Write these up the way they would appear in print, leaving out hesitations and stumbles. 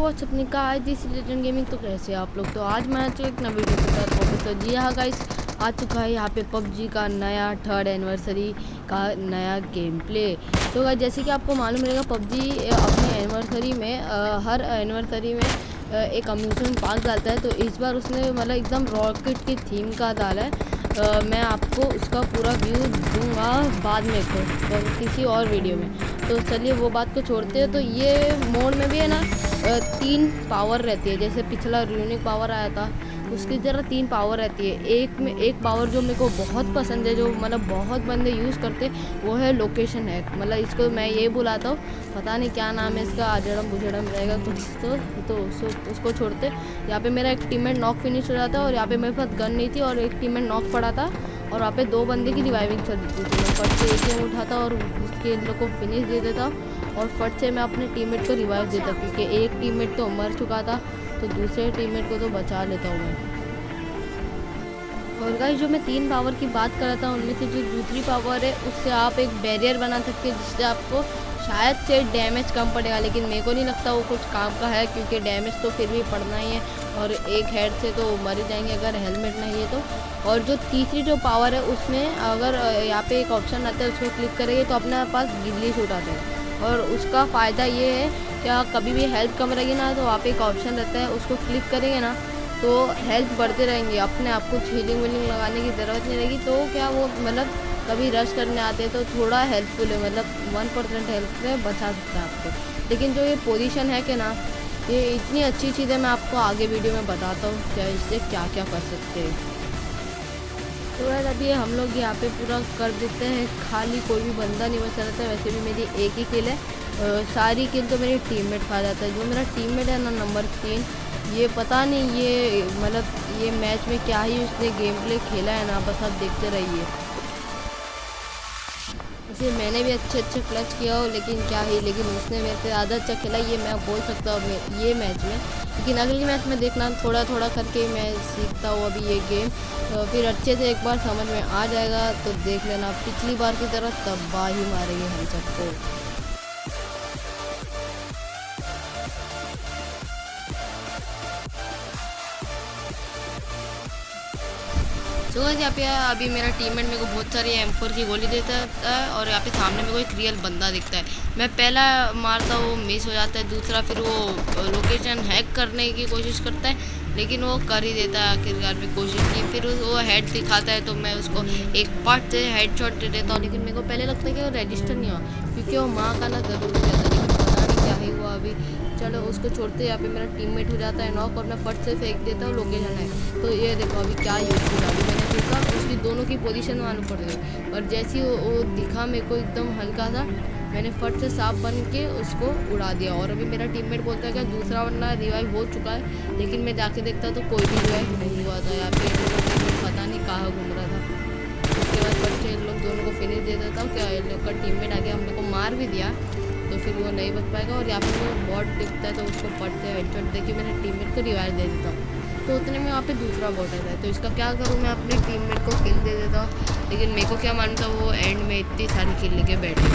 WhatsApp निका आज this legend gaming. तो कैसे आप लोग? तो आज मैं एक नई वीडियो के साथ वापस। तो जी हाँ गाइस, आ चुका है यहाँ पे पबजी का नया 3rd एनिवर्सरी का नया गेम प्ले। तो गाइस जैसे कि आपको मालूम रहेगा, पबजी अपनी एनिवर्सरी में हर एनिवर्सरी में एक अम्यूजमेंट पार्क डालता है। तो इस बार उसने मतलब एकदम रॉकेट की थीम का डाला है। मैं आपको उसका पूरा व्यू दूंगा बाद में किसी और वीडियो में। तो चलिए वो बात को छोड़ते हैं। तो ये मोड में भी है ना 3 पावर रहती है। जैसे पिछला यूनिक पावर आया था उसकी तरह 3 पावर रहती है। एक पावर जो मेरे को बहुत पसंद है, जो मतलब बहुत बंदे यूज़ करते, वो है लोकेशन हैक। मतलब इसको मैं ये बुलाता हूँ, पता नहीं क्या नाम है इसका, आजड़म बुजड़म रहेगा कुछ। तो उसको छोड़ते। यहाँ पे मेरा एक टीममेट नॉक फिनिश हो जाता है और यहाँ पे मेरे पास गन नहीं थी और एक टीममेट नॉक पड़ा था और वहाँ पे 2 बंदे की रिवाइविंग चल रही थी। तो मैं फट से एक उठाता और उसके इन लोग को फिनिश दे देता और फट से मैं अपने टीममेट को रिवाइव देता, क्योंकि एक टीममेट तो मर चुका था तो दूसरे टीममेट को तो बचा लेता हूँ मैं। और गाइस जो मैं 3 पावर की बात कर रहा था, उनमें से जो दूसरी पावर है उससे आप एक बैरियर बना सकते हैं, जिससे आपको शायद से डैमेज कम पड़ेगा। लेकिन मेरे को नहीं लगता वो कुछ काम का है, क्योंकि डैमेज तो फिर भी पड़ना ही है और एक हेड से तो मर ही जाएंगे अगर हेलमेट नहीं है तो। और जो तीसरी जो पावर है उसमें अगर यहाँ पे एक ऑप्शन आता है, उसको क्लिक करेंगे तो अपने पास गिल्ली शूट आता है। और उसका फ़ायदा ये है क्या, कभी भी हेल्थ कम रहेगी ना तो वहाँ पे एक ऑप्शन रहता है, उसको क्लिक करेंगे ना तो हेल्थ बढ़ते रहेंगे। अपने आप को हीलिंग वीलिंग लगाने की ज़रूरत नहीं रहेगी। तो क्या वो मतलब कभी रश करने आते हैं तो थोड़ा हेल्पफुल है, मतलब 1% हेल्थ में बचा सकता है आपको। लेकिन जो ये पोजीशन है कि ना, ये इतनी अच्छी चीज़ है, मैं आपको आगे वीडियो में बताता हूँ क्या इससे क्या क्या कर सकते हैं। तो यार अभी हम लोग यहाँ पे पूरा कर देते हैं, खाली कोई भी बंदा नहीं बचा रहता है। वैसे भी मेरी एक ही किल है, सारी किल तो मेरी टीममेट खा जाता है। जो मेरा टीममेट है ना नंबर 3, ये पता नहीं ये मतलब ये मैच में क्या ही उसने गेम प्ले खेला है ना, बस आप देखते रहिए। वैसे मैंने भी अच्छे क्लच किया हो, लेकिन क्या ही, लेकिन उसने मेरे से ज़्यादा अच्छा खेला, ये मैं बोल सकता हूँ ये मैच में। लेकिन अगले मैच में देखना, थोड़ा थोड़ा करके मैं सीखता हूँ अभी ये गेम, तो फिर अच्छे से एक बार समझ में आ जाएगा। तो देख लेना पिछली बार की तरह तबाही मारेंगे हम सबको। तो यहाँ पे अभी मेरा टीममेट मेरे को बहुत सारी M4 की गोली देता है और यहाँ पे सामने मेरे को एक रियल बंदा दिखता है। मैं पहला मारता हूँ, मिस हो जाता है, दूसरा फिर वो लोकेशन हैक करने की कोशिश करता है, लेकिन वो कर ही देता है आखिरकार में कोशिश की। फिर वो हेड दिखाता है तो मैं उसको एक पार्ट से हेड शॉट दे देता हूँ। लेकिन मेरे को पहले लगता है कि वो रजिस्टर नहीं हुआ, क्योंकि वो माँ का ना ज़रूरी रहता है, लेकिन पता नहीं क्या ही हुआ अभी। चलो उसको छोड़ते, यहाँ पे मेरा टीममेट हो जाता है नॉक और मैं फट से फेंक देता हूँ लोकेशन है। तो ये देखो अभी क्या यूज़ किया, अभी मैंने देखा उसकी दोनों की पोजीशन मालूम पड़ गई। और जैसे ही वो दिखा मेरे को एकदम हल्का सा, मैंने फट से सांप बन के उसको उड़ा दिया। और अभी मेरा टीममेट बोलता है कि दूसरा बंदा रिवाइव हो चुका है, लेकिन मैं जाके देखता तो कोई भी रिवाइव नहीं हुआ था। यहाँ पे टीममेट पता नहीं कहाँ घूम रहा था। उसके बाद फट से इन लोग दोनों को फिनिश दे देता हूँ। क्या इन लोग का टीममेट आगे हम लोग को मार भी दिया तो फिर वो नहीं बच पाएगा। और यहाँ पर वो बॉट दिखता है तो उसको पड़ते हेडशॉट देके मेरे टीममेट को रिवाइव दे देता हूँ। तो उतने में वहाँ पे दूसरा बॉट आता है, तो इसका क्या करूँ, मैं अपने टीममेट को किल दे देता हूँ। लेकिन मेरे को क्या मालूम था वो एंड में इतनी सारी किल लेके बैठे।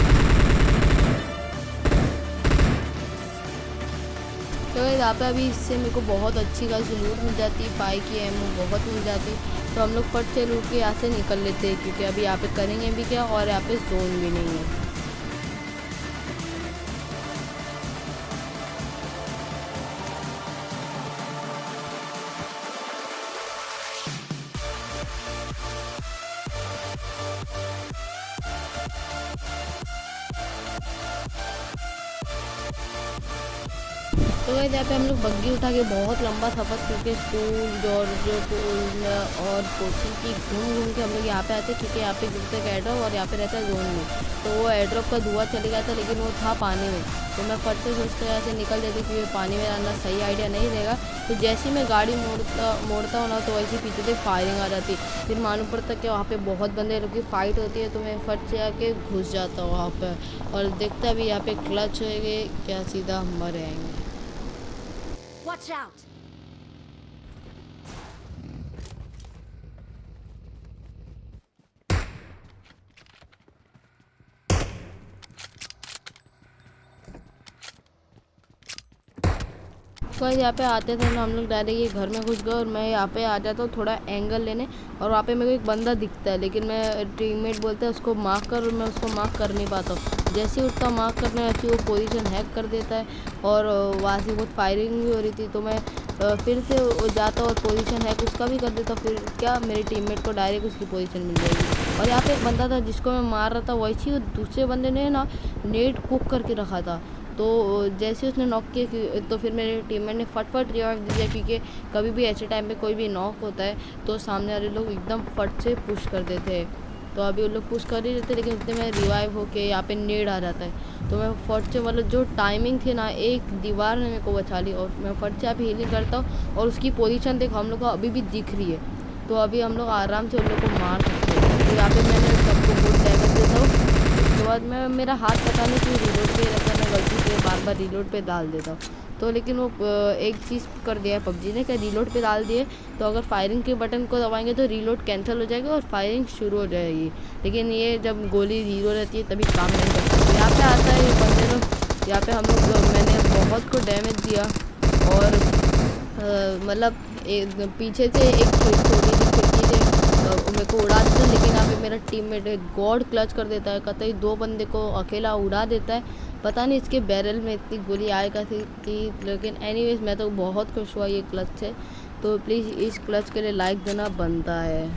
तो यहाँ पे अभी इससे मेरे को बहुत अच्छी खासी लूट मिल जाती है, बाइक की एमओ बहुत मिल जाती है। तो हम लोग फट से लूट के यहाँ से निकल लेते हैं, क्योंकि अभी यहाँ पे करेंगे भी क्या और यहाँ पे जोन भी नहीं है। तो वही यहाँ पे हम लोग बग्गी उठा के बहुत लंबा सफ़र करके स्कूल और कोचिंग की घूम के हम लोग यहाँ पे आते, क्योंकि यहाँ पे गिरते का एड्रॉप और यहाँ पे रहता है जोन में। तो वो एड्रॉप का धुआं चले गया था, लेकिन वो था पानी में। तो मैं फट से सोचते यहाँ से निकल जाती, क्योंकि पानी में आना सही आइडिया नहीं रहेगा। तो जैसे ही मैं गाड़ी मोड़ता हूँ ना, तो वैसे पीछे से फायरिंग आ जाती। फिर मालूम पड़ता कि वहाँ पे बहुत बंदे लोग की फ़ाइट होती है, तो मैं फट से आके घुस जाता हूँ वहाँ पर और देखता भी यहाँ पे क्लच होएंगे क्या, सीधा मर आएंगे। Watch out! गाइस यहाँ पे आते थे ना हम लोग डायरेक्ट ये घर में घुस गए और मैं यहाँ पे आ जाता हूँ थोड़ा एंगल लेने, और वहाँ पे मेरे को एक बंदा दिखता है, लेकिन मैं टीममेट बोलते हैं उसको मार्क कर, और मैं उसको मार्क कर नहीं पाता हूँ। जैसे ही उसका मार्क करने ऐसी वो पोजीशन हैक कर देता है, और वहाँ से बहुत फायरिंग भी हो रही थी, तो मैं फिर से वो जाता और पोजीशन हैक उसका भी कर देता, फिर क्या मेरे टीममेट को डायरेक्ट उसकी पोजीशन मिल जाएगी। और यहाँ पे एक बंदा था जिसको मैं मार रहा था, वैसे ही दूसरे बंदे ने ना नेट कुक करके रखा था, तो जैसे उसने नॉक किया तो फिर मेरे टीममेट ने फटफट रिवाइव दिया, क्योंकि कभी भी ऐसे टाइम पे कोई भी नॉक होता है तो सामने वाले लोग एकदम फट से पुश कर देते हैं। तो अभी वो लोग पुश कर ही रहते, लेकिन उतने में रिवाइव होके यहाँ पे नेड आ जाता है, तो मैं फट से मतलब जो टाइमिंग थी ना, एक दीवार ने मेरे को बचा ली, और मैं फट से यहाँ पे हीलिंग करता हूँ, और उसकी पोजीशन देखो हम लोग को अभी भी दिख रही है, तो अभी हम लोग आराम से उन लोग को मार सकते हैं। तो यहाँ पे मैंने सबको गुड डैमेज देता हूँ। उसके बाद मैं मेरा हाथ पता नहीं क्यों रिलोड पे रहता है, मैं गलती से बार बार रिलोड पे डाल देता हूँ, तो लेकिन वो एक चीज़ कर दिया है पबजी ने, क्या रिलोड पे डाल दिए तो अगर फायरिंग के बटन को दबाएंगे तो रिलोड कैंसिल हो जाएगा और फायरिंग शुरू हो जाएगी, लेकिन ये जब गोली जीरो रहती है तभी काम नहीं करता। तो यहाँ पे आता है ये बंदे लोग, यहाँ पे हम लोग मैंने बहुत को डैमेज दिया, और मतलब पीछे से एक छोटी सी खिड़की से मेरे को उड़ा देता है, लेकिन यहाँ पे मेरा टीममेट गॉड क्लच कर देता है, कतई दो बंदे को अकेला उड़ा देता है। पता नहीं इसके बैरल में इतनी गोली आएगा थी, लेकिन एनीवेज मैं तो बहुत खुश हुआ ये क्लच से, तो प्लीज़ इस क्लच के लिए लाइक देना बनता है।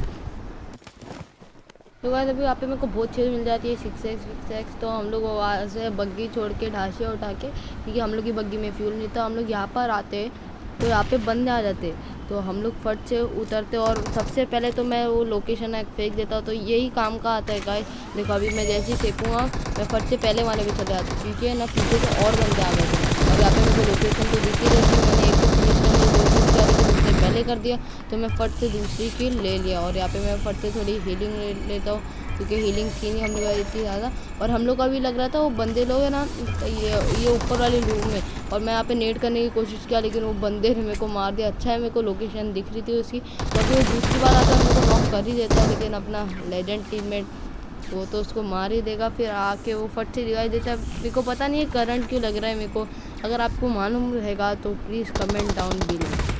तो गाइस अभी यहाँ पे मेरे को बहुत चीज़ मिल जाती है 6x, तो हम लोग वहाँ से बग्गी छोड़ के ढांचे उठा के, क्योंकि हम लोग की बग्गी में फ्यूल नहीं था, हम लोग यहाँ पर आते तो यहाँ पे बंदे आ जाते, तो हम लोग फट से उतरते, और सबसे पहले तो मैं वो लोकेशन एक फेंक देता हूँ, तो यही काम का आता है गाइस। देखो अभी मैं जैसे ही फेंकूँगा मैं फट से पहले वाले पे चले जाती हूँ, क्योंकि ना पीछे से और बंदे आ गए थे, और यहाँ पे मुझे लोकेशन तो दिखती रहती है, मैंने एक तो फिनिश करने की कोशिश किया लेकिन उसने पहले कर दिया, तो मैं फट से दूसरी किल ले लिया, और यहाँ पे मैं फट से थोड़ी हीलिंग ले लेता हूँ, क्योंकि हीलिंग थी नहीं हम लोग इतनी ज़्यादा, और हम लोग का भी लग रहा था वो बंदे लोग है ना ये ऊपर वाले रूम में, और मैं यहाँ पे नेट करने की कोशिश किया, लेकिन वो बंदे ने मेरे को मार दिया। अच्छा है मेरे को लोकेशन दिख रही थी उसकी, तो अभी वो दूसरी बार आता है मेरे को नॉक कर ही देता है, लेकिन अपना लेजेंड टीममेट वो तो उसको मार ही देगा, फिर आके वो फट से रिवाइव देता है। मेरे को पता नहीं है करंट क्यों लग रहा है मेरे को, अगर आपको मालूम रहेगा तो प्लीज़ कमेंट डाउन बिलो।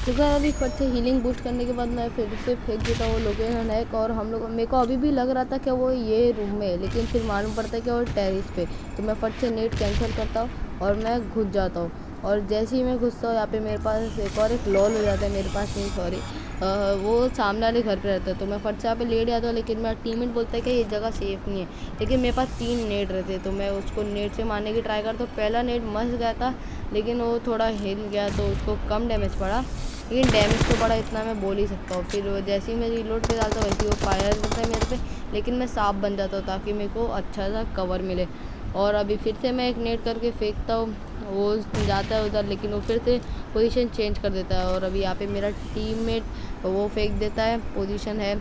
क्योंकि अभी फट से हीलिंग बूस्ट करने के बाद मैं फिर से फेंक देता हूँ लोकेशन हैक, और हम लोग मेरे को अभी भी लग रहा था कि वो ये रूम में है, लेकिन फिर मालूम पड़ता है कि वो टेरिस पे, तो मैं फट से नेट कैंसिल करता हूँ और मैं घुस जाता हूँ, और जैसे ही मैं घुसता हूँ यहाँ पे मेरे पास एक और एक लॉल हो जाता है, मेरे पास नहीं सॉरी, वो सामने वाले घर पे रहता है, तो मैं फट से यहाँ पे लेट जाता हूँ, लेकिन मेरा टीममेट बोलता है कि ये जगह सेफ़ नहीं है, लेकिन मेरे पास 3 नेट रहते, तो मैं उसको नेट से मारने की ट्राई करता हूँ। पहला नेट मस गया था, लेकिन वो थोड़ा हिल गया तो उसको कम डैमेज पड़ा, लेकिन डैमेज तो बड़ा इतना मैं बोल ही सकता हूँ। फिर जैसे ही मैं रिलोड पे डालता हूँ वैसे ही वो फायर करता है मेरे पे, लेकिन मैं सांप बन जाता हूँ ताकि मेरे को अच्छा सा कवर मिले, और अभी फिर से मैं एक नेट करके फेंकता हूँ, वो जाता है उधर, लेकिन वो फिर से पोजीशन चेंज कर देता है, और अभी यहाँ पे मेरा टीममेट वो फेंक देता है पोजीशन है,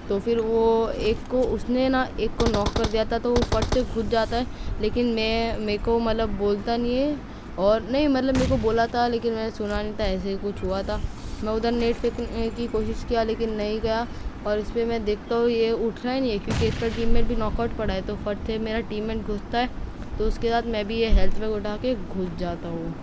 तो फिर वो एक को उसने ना एक को नॉक कर दिया था, तो वो फट से घुस जाता है, लेकिन मेरे को मतलब बोलता नहीं है, और नहीं मतलब मेरे को बोला था लेकिन मैंने सुना नहीं था, ऐसे ही कुछ हुआ था। मैं उधर नेट फेंकने की कोशिश किया लेकिन नहीं गया, और इस पर मैं देखता हूँ ये उठ रहा ही नहीं है, क्योंकि इसका टीममेट भी नॉकआउट पड़ा है, तो फट से मेरा टीममेट घुसता है, तो उसके साथ मैं भी ये हेल्थ बैग उठा के घुस जाता हूँ।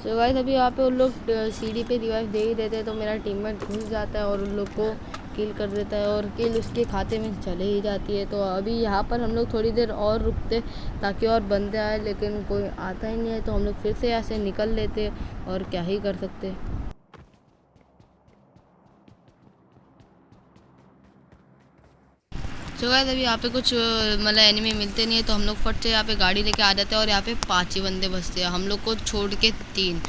सो गाइस अभी यहाँ पे उन लोग सीढ़ी पे रिवाइव दे ही देते हैं, तो मेरा टीममेट घुस जाता है और उन लोग को किल कर देता है, और किल उसके खाते में चले ही जाती है। तो अभी यहाँ पर हम लोग थोड़ी देर और रुकते ताकि और बंदे आए, लेकिन कोई आता ही नहीं है, तो हम लोग फिर से यहाँ से निकल लेते, और क्या ही कर सकते। तो गाइस अभी यहाँ पे कुछ मतलब एनिमी मिलते नहीं है, तो हम लोग फट से यहाँ पे गाड़ी लेके आ जाते हैं और यहाँ पे 5 ही बंदे बचते हैं, हम लोग को छोड़ के 3।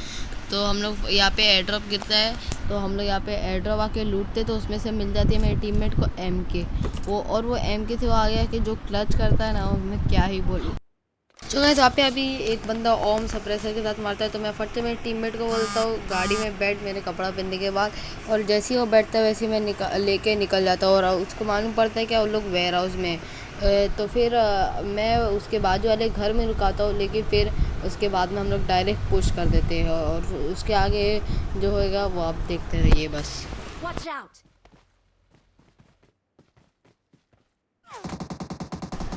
तो हम लोग यहाँ पे एयर ड्रॉप गिरता है, तो हम लोग यहाँ पे एयर ड्रॉप आके लूटते, तो उसमें से मिल जाती है मेरे टीममेट को MK। वो MK से वो आ गया कि जो क्लच करता है ना, मैं क्या ही बोलूँ। तो गाइस वहाँ पे अभी एक बंदा ओम सप्रेसर के साथ मारता है, तो मैं फट से मेरे टीममेट को बोलता हूँ गाड़ी में बैठ मेरे कपड़ा पहनने के बाद, और जैसे ही वो बैठता है वैसे ही मैं लेके निकल जाता हूँ, और उसको मालूम पड़ता है कि वो लोग वेयर हाउस में तो फिर मैं उसके बाजू वाले घर में रुकाता हूँ, लेकिन फिर उसके बाद में हम लोग डायरेक्ट पुश कर देते हैं, और उसके आगे जो होएगा वो आप देखते रहिए बस। Watch out!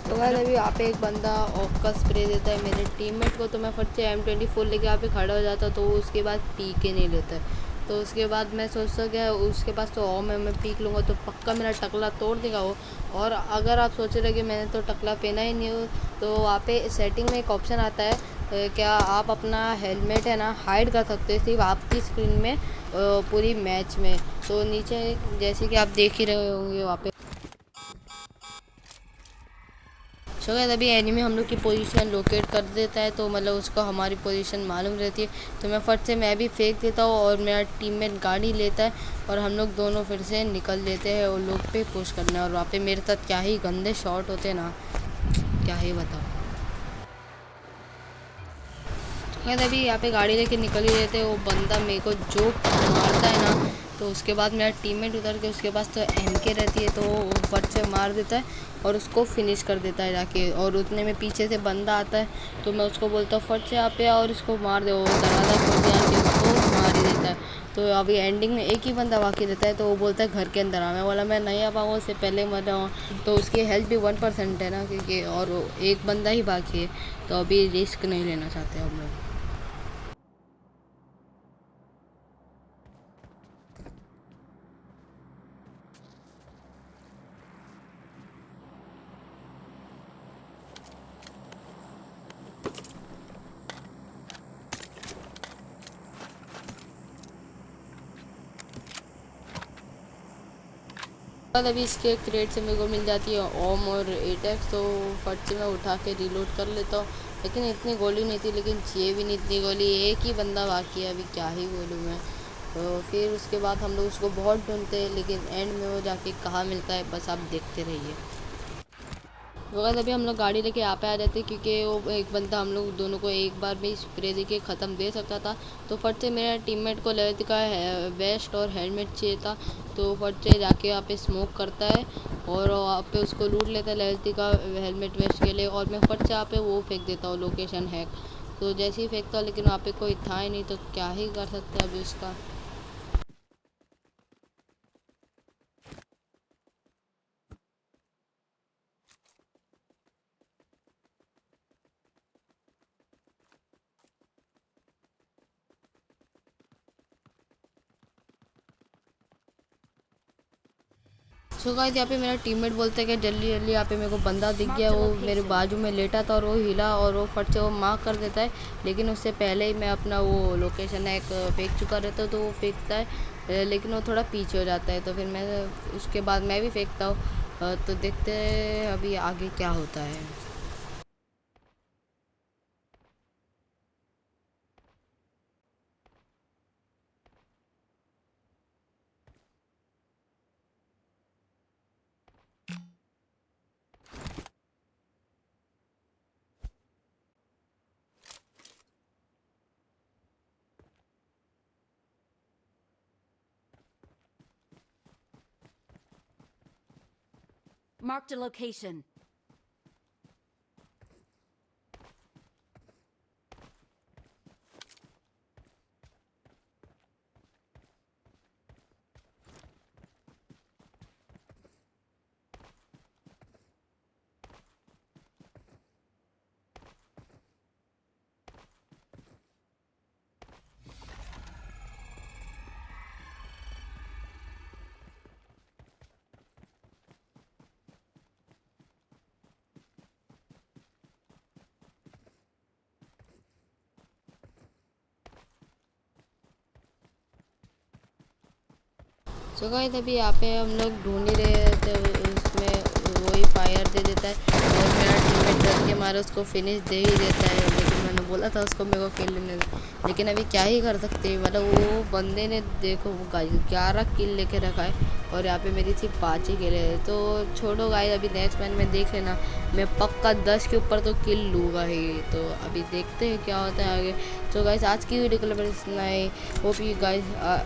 तो गाइस अभी यहाँ पे एक बंदा ऑफ का स्प्रे देता है मेरे टीममेट को, तो मैं फट से M24 लेके यहाँ पे खड़ा हो जाता, तो वो उसके बाद पीक ही नहीं लेता है। तो उसके बाद मैं सोचता कि उसके पास तो ओम है, मैं पीक लूँगा तो पक्का मेरा टकला तोड़ देगा वो। और अगर आप सोच रहे कि मैंने तो टकला पहना ही नहीं हो, तो वहाँ पे सेटिंग में एक ऑप्शन आता है, क्या आप अपना हेलमेट है ना हाइड कर सकते हैं सिर्फ आपकी स्क्रीन में पूरी मैच में। तो नीचे जैसे कि आप देख ही रहे होंगे वहाँ पे। सो गाइस अभी एनिमी हम लोग की पोजीशन लोकेट कर देता है, तो मतलब उसको हमारी पोजीशन मालूम रहती है, तो मैं फट से मैं भी फेंक देता हूँ, और मेरा टीममेट गाड़ी लेता है, और हम लोग दोनों फिर से निकल लेते हैं और लोग पे पुश करना है। और वहाँ पे मेरे साथ क्या ही गंदे शॉट होते हैं ना, क्या ही बताओ। गाइस अभी यहाँ पे गाड़ी लेके निकल ही रहते हैं, वो बंदा मेरे को जो मारता है ना, तो उसके बाद मेरा टीममेट उधर के उसके पास तो MK रहती है, तो वो फट से मार देता है और उसको फिनिश कर देता है जाके। और उतने में पीछे से बंदा आता है, तो मैं उसको बोलता हूँ फट से यहाँ पे और इसको मार दे, वो दरवाज़ा खोल के आके उसको मार ही देता है। तो अभी एंडिंग में एक ही बंदा बाकी रहता है, तो वो बोलता है घर के अंदर आ। मैं बोला मैं नहीं आ पाऊँगा, उससे पहले मर रहा हूँ, तो उसकी हेल्थ भी 1% है ना, क्योंकि और एक बंदा ही बाकी है, तो अभी रिस्क नहीं लेना चाहते हम लोग। बाद अभी इसके क्रेट से मेरे को मिल जाती है ओम और एटेक्स, तो फट से मैं उठा के रिलोड कर लेता हूँ, लेकिन इतनी गोली नहीं थी, लेकिन चाहिए भी नहीं इतनी गोली, एक ही बंदा बाकी है, अभी क्या ही बोलूँ मैं। तो फिर उसके बाद हम लोग उसको बहुत ढूंढते हैं, लेकिन एंड में वो जाके कहाँ मिलता है बस आप देखते रहिए। तो गाइस अभी हम लोग गाड़ी लेके यहाँ पे आ जाते हैं, क्योंकि वो एक बंदा हम लोग दोनों को एक बार में स्प्रे दे के ख़त्म दे सकता था, तो फट से मेरा टीममेट को लेवल का वेस्ट और हेलमेट चाहिए था, तो फट से जाके यहाँ पे स्मोक करता है और वहाँ पे उसको लूट लेता है लेवल का हेलमेट वेस्ट के लिए, और मैं फट से यहाँ पे वो फेंक देता हूँ लोकेशन हैक। तो जैसे ही फेंकता हूँ, लेकिन वहाँ पे कोई था ही नहीं, तो क्या ही कर सकते हैं अभी उसका। सो गाइस यहाँ पे मेरा टीममेट बोलता है कि जल्दी जल्दी यहाँ पे मेरे को बंदा दिख गया, वो मेरे बाजू में लेटा था और वो हिला और वो फट से वो मार्क कर देता है, लेकिन उससे पहले ही मैं अपना वो लोकेशन एक फेंक चुका रहता हूँ, तो वो फेंकता है, लेकिन वो थोड़ा पीछे हो जाता है, तो फिर मैं उसके बाद मैं भी फेंकता हूँ। तो देखते हैं अभी आगे क्या होता है। Marked a location. So guys अभी यहाँ पे हम लोग ढूंढ ही रहे थे, उसमें वही फायर दे देता है और मेरा टीममेट डर के मारे उसको फिनिश दे ही देता है। लेकिन मैंने बोला था उसको मेरे को किल लेने दे, लेकिन अभी क्या ही कर सकते हैं। मतलब वो बंदे ने देखो 11 किल लेके रखा है और यहाँ पे मेरी सिर्फ 5 ही किल है। तो छोड़ो गाइस, अभी नेक्स्ट मैच में देख लेना, मैं पक्का 10 के ऊपर तो किल लूँगा ही। तो अभी देखते हैं क्या होता है आगे। तो गाइस आज की वीडियो के लिए इतना ही। Hope you guys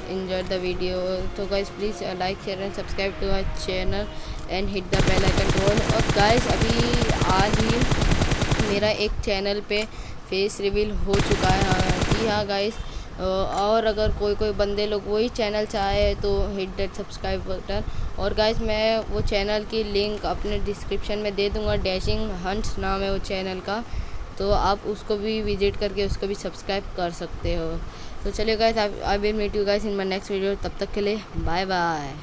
enjoyed the video. तो guys please like share and subscribe to our channel and hit the bell icon to all. और गाइस अभी आज ही मेरा एक चैनल पे फेस रिवील हो चुका है। हाँ जी हाँ गाइस, और अगर कोई बंदे लोग वही चैनल चाहे तो हिट दैट सब्सक्राइब बटन। और गाइस मैं वो चैनल की लिंक अपने डिस्क्रिप्शन में दे दूंगा, डैशिंग हंट्स नाम है वो चैनल का, तो आप उसको भी विजिट करके उसको भी सब्सक्राइब कर सकते हो। तो चलिए guys, I will meet you guys in my next video. तब तक के लिए बाय बाय।